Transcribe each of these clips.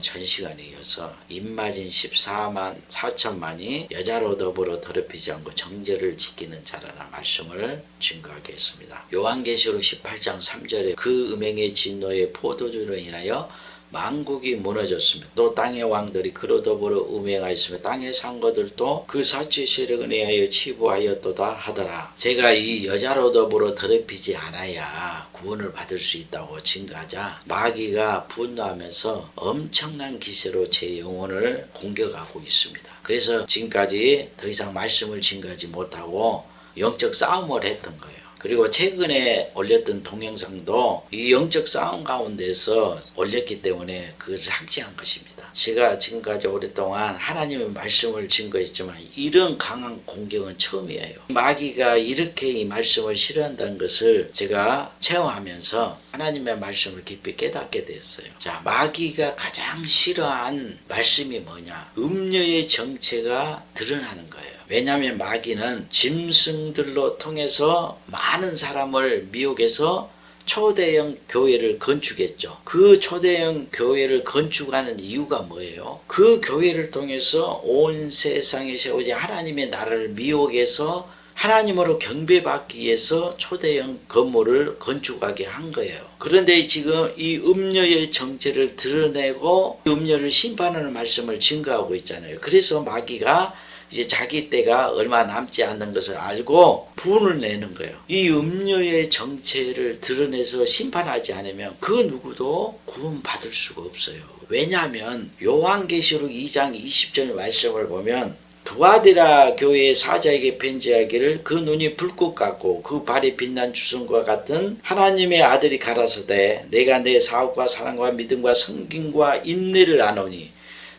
전 시간에 이어서 입맞은 14만 4천만이 여자로 더불어 더럽히지 않고 정죄를 지키는 자라는 말씀을 증거하게 했습니다. 요한계시록 18장 3절에 그 음행의 진노의 포도주로 인하여 만국이 무너졌으며 또 땅의 왕들이 그로 더불어 음행하였으며 땅의 상거들도 그 사치 세력에 의하여 치부하였도다 하더라. 제가 이 여자로 더불어 더럽히지 않아야 구원을 받을 수 있다고 증거하자 마귀가 분노하면서 엄청난 기세로 제 영혼을 공격하고 있습니다. 그래서 지금까지 더 이상 말씀을 증거하지 못하고 영적 싸움을 했던 거예요. 그리고 최근에 올렸던 동영상도 이 영적 싸움 가운데서 올렸기 때문에 그것을 상징한 것입니다. 제가 지금까지 오랫동안 하나님의 말씀을 증거했지만 이런 강한 공격은 처음이에요. 마귀가 이렇게 이 말씀을 싫어한다는 것을 제가 체험하면서 하나님의 말씀을 깊이 깨닫게 됐어요. 자, 마귀가 가장 싫어한 말씀이 뭐냐? 음녀의 정체가 드러나는 거예요. 왜냐하면 마귀는 짐승들로 통해서 많은 사람을 미혹해서 초대형 교회를 건축했죠. 그 초대형 교회를 건축하는 이유가 뭐예요? 그 교회를 통해서 온 세상에 세워진 하나님의 나라를 미혹해서 하나님으로 경배받기 위해서 초대형 건물을 건축하게 한 거예요. 그런데 지금 이 음녀의 정체를 드러내고 음녀를 심판하는 말씀을 증거하고 있잖아요. 그래서 마귀가 이제 자기 때가 얼마 남지 않는 것을 알고 분을 내는 거예요. 이 음녀의 정체를 드러내서 심판하지 않으면 그 누구도 구원받을 수가 없어요. 왜냐하면 요한계시록 2장 20절 말씀을 보면 두아디라 교회의 사자에게 편지하기를 그 눈이 불꽃 같고 그 발이 빛난 주성과 같은 하나님의 아들이 가라사대 내가 내 사업과 사랑과 믿음과 성김과 인내를 아노니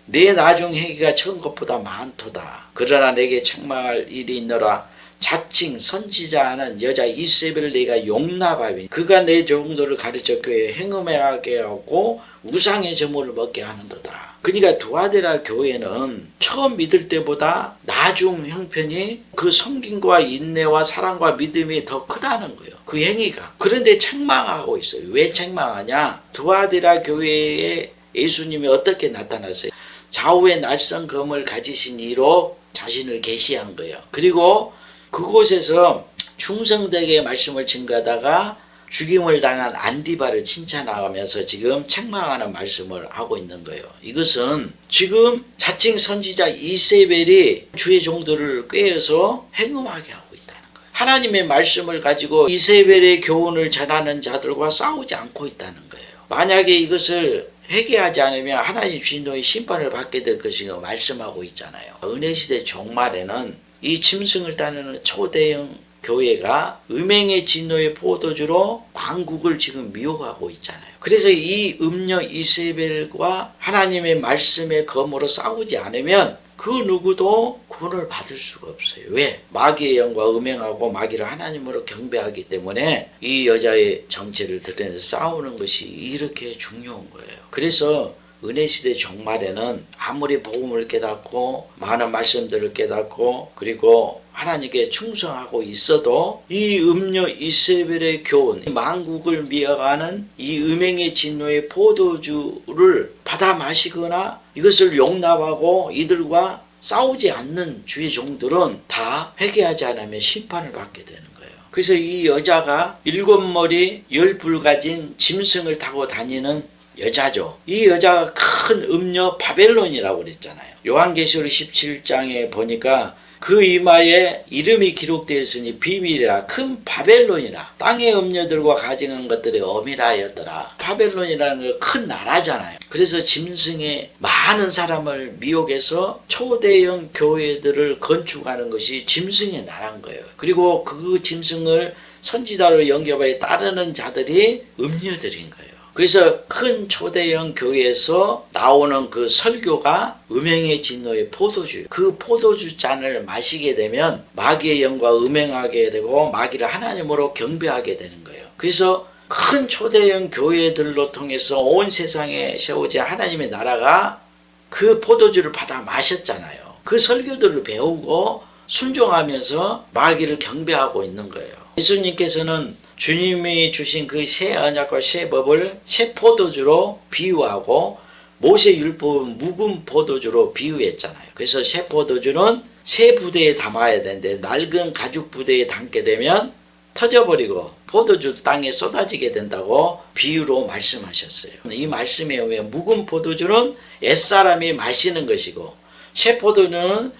내 나중 행위가 처음 것보다 많도다. 그러나 내게 책망할 일이 있노라. 자칭 선지자 하는 여자 이세벨을 내가 용납하니 그가 내 종들을 가르쳐 교회에 행음하게 하고 우상의 제물을 먹게 하는도다. 그러니까 두아디라 교회는 처음 믿을 때보다 나중 형편이 그 성김과 인내와 사랑과 믿음이 더 크다는 거예요. 그 행위가. 그런데 책망하고 있어요. 왜 책망하냐? 두아디라 교회에 예수님이 어떻게 나타났어요? 좌우의 날선 검을 가지신 이로 자신을 계시한 거예요. 그리고 그곳에서 충성되게 말씀을 증거하다가 죽임을 당한 안디바를 칭찬하면서 지금 책망하는 말씀을 하고 있는 거예요. 이것은 지금 자칭 선지자 이세벨이 주의 종들을 꾀어서 행음하게 하고 있다는 거예요. 하나님의 말씀을 가지고 이세벨의 교훈을 전하는 자들과 싸우지 않고 있다는 거예요. 만약에 이것을 회개하지 않으면 하나님 진노의 심판을 받게 될 것이라고 말씀하고 있잖아요. 은혜시대 종말에는 이 짐승을 따르는 초대형 교회가 음행의 진노의 포도주로 만국을 지금 미혹하고 있잖아요. 그래서 이 음녀 이세벨과 하나님의 말씀의 검으로 싸우지 않으면 그 누구도 구원을 받을 수가 없어요. 왜? 마귀의 영과 음행하고 마귀를 하나님으로 경배하기 때문에 이 여자의 정체를 드러내서 싸우는 것이 이렇게 중요한 거예요. 그래서 은혜시대 종말에는 아무리 복음을 깨닫고 많은 말씀들을 깨닫고 그리고 하나님께 충성하고 있어도 이 음녀 이세벨의 교훈, 만국을 미워하는 이 음행의 진노의 포도주를 받아 마시거나 이것을 용납하고 이들과 싸우지 않는 주의 종들은 다 회개하지 않으면 심판을 받게 되는 거예요. 그래서 이 여자가 7머리 10불 가진 짐승을 타고 다니는 여자죠. 이 여자가 큰 음녀 바벨론이라고 그랬잖아요. 요한계시록 17장에 보니까 그 이마에 이름이 기록되어 있으니 비밀이라 큰 바벨론이라 땅의 음녀들과 가증한 것들이 어미라였더라. 바벨론이라는 건 큰 나라잖아요. 그래서 짐승의 많은 사람을 미혹해서 초대형 교회들을 건축하는 것이 짐승의 나라인 거예요. 그리고 그 짐승을 선지자로 영접하여 따르는 자들이 음녀들인 거예요. 그래서 큰 초대형 교회에서 나오는 그 설교가 음행의 진노의 포도주, 그 포도주 잔을 마시게 되면 마귀의 영과 음행하게 되고 마귀를 하나님으로 경배하게 되는 거예요. 그래서 큰 초대형 교회들로 통해서 온 세상에 세워진 하나님의 나라가 그 포도주를 받아 마셨잖아요. 그 설교들을 배우고 순종하면서 마귀를 경배하고 있는 거예요. 예수님께서는 주님이 주신 그 새 언약과 새 법을 새 포도주로 비유하고 모세 율법은 묵은 포도주로 비유했잖아요. 그래서 새 포도주는 새 부대에 담아야 되는데 낡은 가죽 부대에 담게 되면 터져버리고 포도주 땅에 쏟아지게 된다고 비유로 말씀하셨어요. 이 말씀에 의하면 묵은 포도주는 옛사람이 마시는 것이고 새 포도주는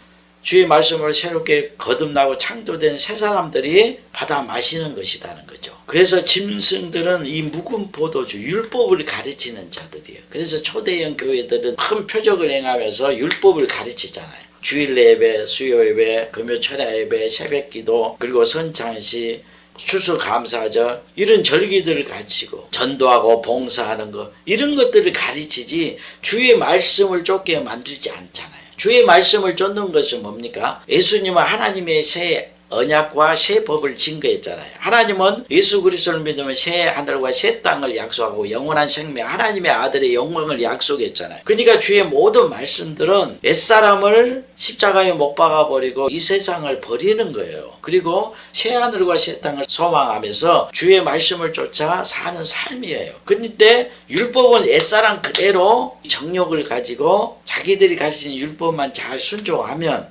주의 말씀으로 새롭게 거듭나고 창조된 새 사람들이 받아 마시는 것이라는 거죠. 그래서 짐승들은 이 묵은 포도주, 율법을 가르치는 자들이에요. 그래서 초대형 교회들은 큰 표적을 행하면서 율법을 가르치잖아요. 주일 예배, 수요 예배, 금요 철야 예배, 새벽 기도, 그리고 선창시, 추수감사절 이런 절기들을 가르치고 전도하고 봉사하는 것 이런 것들을 가르치지 주의 말씀을 쫓게 만들지 않잖아요. 주의 말씀을 쫓는 것은 뭡니까? 예수님은 하나님의 새 언약과 새 법을 증거했잖아요. 하나님은 예수 그리스도를 믿으면 새 하늘과 새 땅을 약속하고 영원한 생명, 하나님의 아들의 영광을 약속했잖아요. 그러니까 주의 모든 말씀들은 옛사람을 십자가에 못 박아버리고 이 세상을 버리는 거예요. 그리고 새 하늘과 새 땅을 소망하면서 주의 말씀을 쫓아 사는 삶이에요. 그런데 율법은 옛사람 그대로 정욕을 가지고 자기들이 가진 율법만 잘 순종하면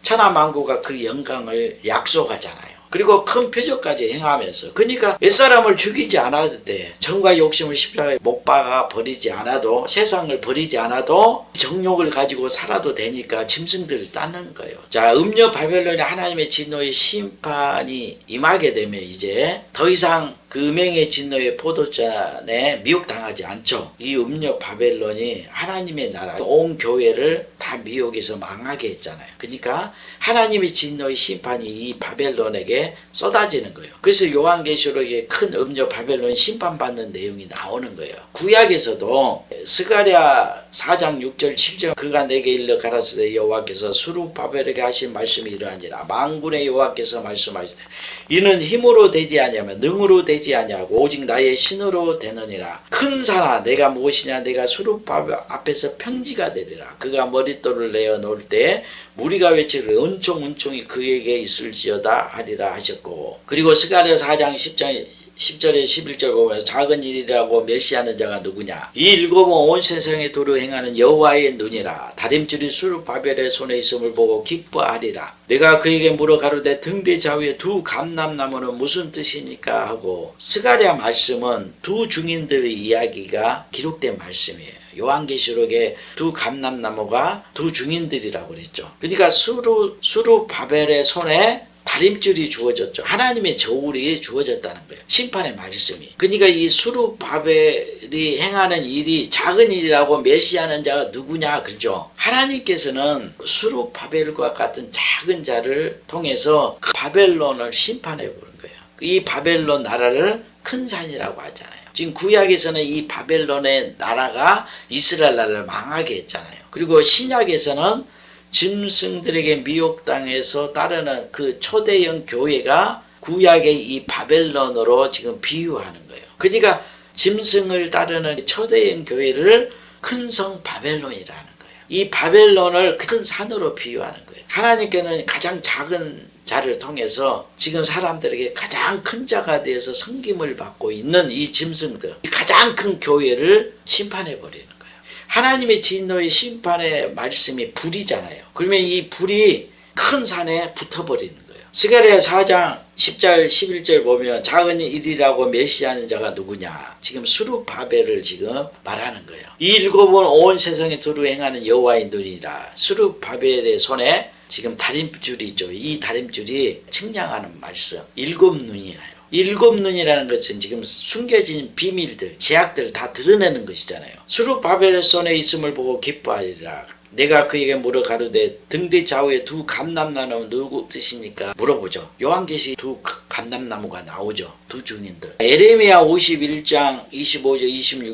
천하만국가 그 영광을 약속하잖아요. 그리고 큰 표적까지 행하면서 그러니까 옛사람을 죽이지 않아도 돼. 정과 욕심을 십자가에 못 박아 버리지 않아도 세상을 버리지 않아도 정욕을 가지고 살아도 되니까 짐승들을 따는 거예요. 자, 음녀 바벨론이 하나님의 진노의 심판이 임하게 되면 이제 더 이상 그 음행의 진노의 포도잔에 미혹당하지 않죠. 이 음녀 바벨론이 하나님의 나라 온 교회를 다 미혹해서 망하게 했잖아요. 그러니까 하나님의 진노의 심판이 이 바벨론에게 쏟아지는 거예요. 그래서 요한계시록에 큰 음녀 바벨론 심판받는 내용이 나오는 거예요. 구약에서도 스가랴 4장 6절 7절 그가 내게 일러 가라사대 여호와께서 수룹바벨에게 하신 말씀이 이러하니라. 만군의 여호와께서 말씀하시되 이는 힘으로 되지 아니하며 능으로 되지 아니하고 오직 나의 신으로 되느니라. 큰 산아 내가 무엇이냐 내가 수룹바벨 앞에서 평지가 되리라. 그가 머릿돌을 내어 놓을 때 무리가 외치를 은총이 그에게 있을지어다 하리라 하셨고, 그리고 스가랴 4장 10절에 11절 보면 작은 일이라고 멸시하는 자가 누구냐. 이 일곱은 온 세상에 도로 행하는 여호와의 눈이라. 다림줄이 수룹바벨의 손에 있음을 보고 기뻐하리라. 내가 그에게 물어 가로되 등대 좌우에 두 감람나무는 무슨 뜻이니까 하고, 스가랴 말씀은 두 중인들의 이야기가 기록된 말씀이에요. 요한계시록에 두 감람나무가 두 중인들이라고 그랬죠. 그러니까 수룹바벨의 손에 다림줄이 주어졌죠. 하나님의 저울이 주어졌다는 거예요. 심판의 말씀이. 그러니까 이 수룹바벨이 행하는 일이 작은 일이라고 멸시하는 자가 누구냐 그러죠. 하나님께서는 수룹바벨과 같은 작은 자를 통해서 그 바벨론을 심판해 보는 거예요. 이 바벨론 나라를 큰 산이라고 하잖아요. 지금 구약에서는 이 바벨론의 나라가 이스라엘 나라를 망하게 했잖아요. 그리고 신약에서는 짐승들에게 미혹당해서 따르는 그 초대형 교회가 구약의 이 바벨론으로 지금 비유하는 거예요. 그러니까 짐승을 따르는 초대형 교회를 큰 성 바벨론이라는 거예요. 이 바벨론을 큰 산으로 비유하는 거예요. 하나님께는 가장 작은 자를 통해서 지금 사람들에게 가장 큰 자가 되어서 섬김을 받고 있는 이 짐승들, 가장 큰 교회를 심판해 버리는 거예요. 하나님의 진노의 심판의 말씀이 불이잖아요. 그러면 이 불이 큰 산에 붙어버리는 거예요. 스가랴 4장 10절 11절 보면 작은 일이라고 멸시하는 자가 누구냐. 지금 수룹바벨을 지금 말하는 거예요. 이 일곱은 온 세상에 두루 행하는 여호와의 눈이라. 수룹바벨의 손에 지금 다림줄이 있죠. 이 다림줄이 측량하는 말씀. 일곱 눈이에요. 일곱 눈이라는 것은 지금 숨겨진 비밀들, 제약들 다 드러내는 것이잖아요. 수룹바벨의 손에 있음을 보고 기뻐하리라. 내가 그에게 물어 가로되 등대 좌우에 두 감람나무는 누구 뜻입니까? 물어보죠. 요한계시 두 감람나무가 나오죠. 두 중인들. 에레미야 51장 25절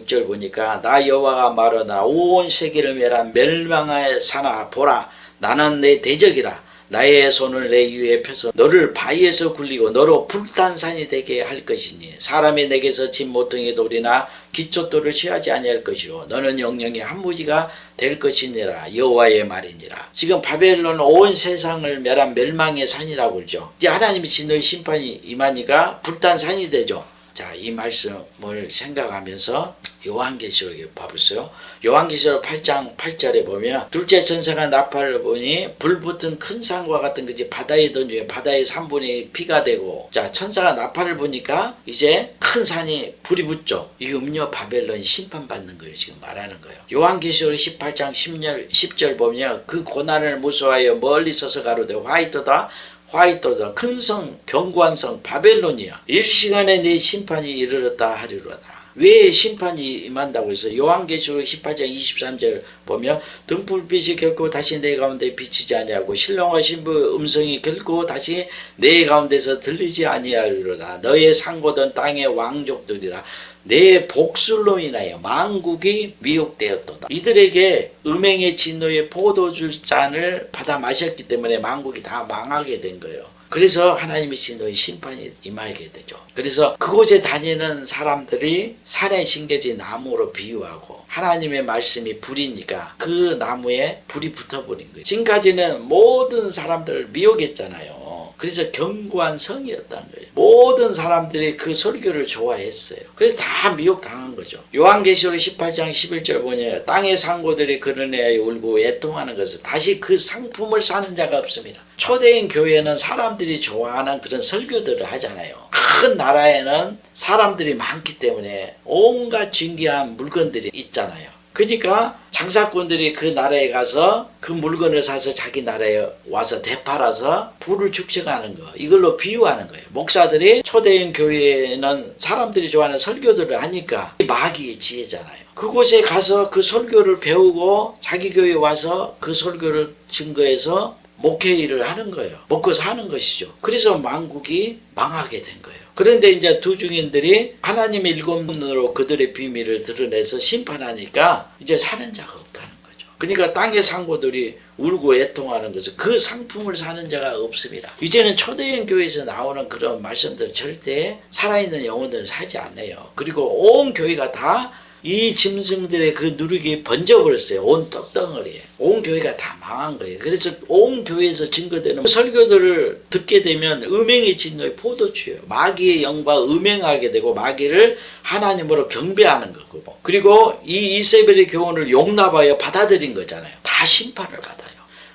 26절 보니까 나 여호와가 말하나 온 세계를 멸한 멸망의 산아 보라 나는 내 대적이라. 나의 손을 내 위에 펴서 너를 바위에서 굴리고 너로 불탄 산이 되게 할 것이니 사람이 내게서 진 모퉁이 돌이나 기초돌을 취하지 아니할 것이요 너는 영영이 한 무지가 될 것이니라. 여호와의 말이니라. 지금 바벨론 온 세상을 멸한 멸망의 산이라고 그러죠. 이제 하나님이 진노의 심판이 임하니까 불탄 산이 되죠. 자, 이 말씀을 생각하면서 요한계시록에 봐보세요. 요한계시록 8장 8절에 보면 둘째 천사가 나팔을 보니 불 붙은 큰 산과 같은 거지 바다에 던지면 바다의 3분의 피가 되고, 자, 천사가 나팔을 보니까 이제 큰 산이 불이 붙죠. 이 음녀 바벨론이 심판받는 거예요. 지금 말하는 거예요. 요한계시록 18장 10절 보면 그 고난을 무서워하여 멀리 서서 가로되 화이토다 큰 성 견고한 성 바벨론이야. 일시간에 네 심판이 이르렀다 하리로다. 왜 심판이 임한다고 해서 요한계시록 18장 23절 보면 등불빛이 결코 다시 내 가운데 비치지 아니하고 신령과 신부의 음성이 결코 다시 내 가운데서 들리지 아니하리로다. 너의 상고던 땅의 왕족들이라 내 복술로 인하여 만국이 미혹되었도다. 이들에게 음행의 진노의 포도주 잔을 받아 마셨기 때문에 만국이 다 망하게 된 거예요. 그래서 하나님의 진노의 심판이 임하게 되죠. 그래서 그곳에 다니는 사람들이 산에 심겨진 나무로 비유하고 하나님의 말씀이 불이니까 그 나무에 불이 붙어버린 거예요. 지금까지는 모든 사람들을 미혹했잖아요. 그래서 견고한 성이었다는 거예요. 모든 사람들이 그 설교를 좋아했어요. 그래서 다 미혹당한 거죠. 요한계시록 18장 11절 보니 땅의 상고들이 그러내에 울고 애통하는 것은 다시 그 상품을 사는 자가 없습니다. 초대인 교회는 사람들이 좋아하는 그런 설교들을 하잖아요. 큰 나라에는 사람들이 많기 때문에 온갖 진귀한 물건들이 있잖아요. 그러니까 장사꾼들이 그 나라에 가서 그 물건을 사서 자기 나라에 와서 되팔아서 부를 축적하는 거, 이걸로 비유하는 거예요. 목사들이 초대인 교회에는 사람들이 좋아하는 설교들을 하니까 마귀의 지혜잖아요. 그곳에 가서 그 설교를 배우고 자기 교회에 와서 그 설교를 증거해서 목회 일을 하는 거예요. 먹고 사는 것이죠. 그래서 만국이 망하게 된 거예요. 그런데 이제 두 증인들이 하나님의 일곱 눈으로 그들의 비밀을 드러내서 심판하니까 이제 사는 자가 없다는 거죠. 그러니까 땅의 상고들이 울고 애통하는 것은 그 상품을 사는 자가 없습니다. 이제는 초대인 교회에서 나오는 그런 말씀들 절대 살아있는 영혼들은 사지 않아요. 그리고 온 교회가 다 이 짐승들의 그 누룩이 번져버렸어요. 온 떡덩어리에. 온 교회가 다 망한 거예요. 그래서 온 교회에서 증거되는 설교들을 듣게 되면 음행의 진노의 포도주예요. 마귀의 영과 음행하게 되고 마귀를 하나님으로 경배하는 거고, 그리고 이 이세벨의 교훈을 용납하여 받아들인 거잖아요. 다 심판을 받아요.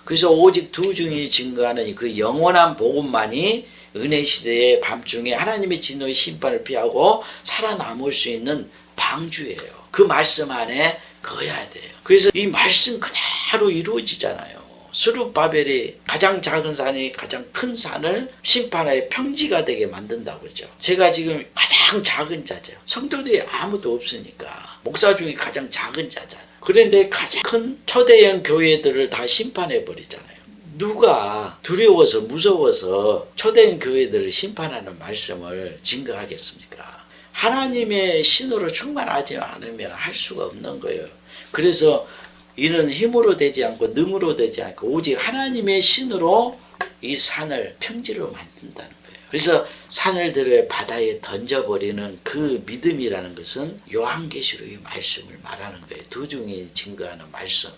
그래서 오직 두 증인이 증거하는 그 영원한 복음만이 은혜 시대의 밤중에 하나님의 진노의 심판을 피하고 살아남을 수 있는 방주예요. 그 말씀 안에 거해야 돼요. 그래서 이 말씀 그대로 이루어지잖아요. 스룹바벨이 가장 작은 산이 가장 큰 산을 심판하여 평지가 되게 만든다고 그러죠. 제가 지금 가장 작은 자죠. 성도들이 아무도 없으니까 목사 중에 가장 작은 자잖아요. 그런데 가장 큰 초대형 교회들을 다 심판해 버리잖아요. 누가 두려워서 무서워서 초대형 교회들을 심판하는 말씀을 증거하겠습니까? 하나님의 신으로 충만하지 않으면 할 수가 없는 거예요. 그래서 이는 힘으로 되지 않고 능으로 되지 않고 오직 하나님의 신으로 이 산을 평지로 만든다는 거예요. 그래서 산을 들어 바다에 던져버리는 그 믿음이라는 것은 요한계시록의 말씀을 말하는 거예요. 두 중에 증거하는 말씀.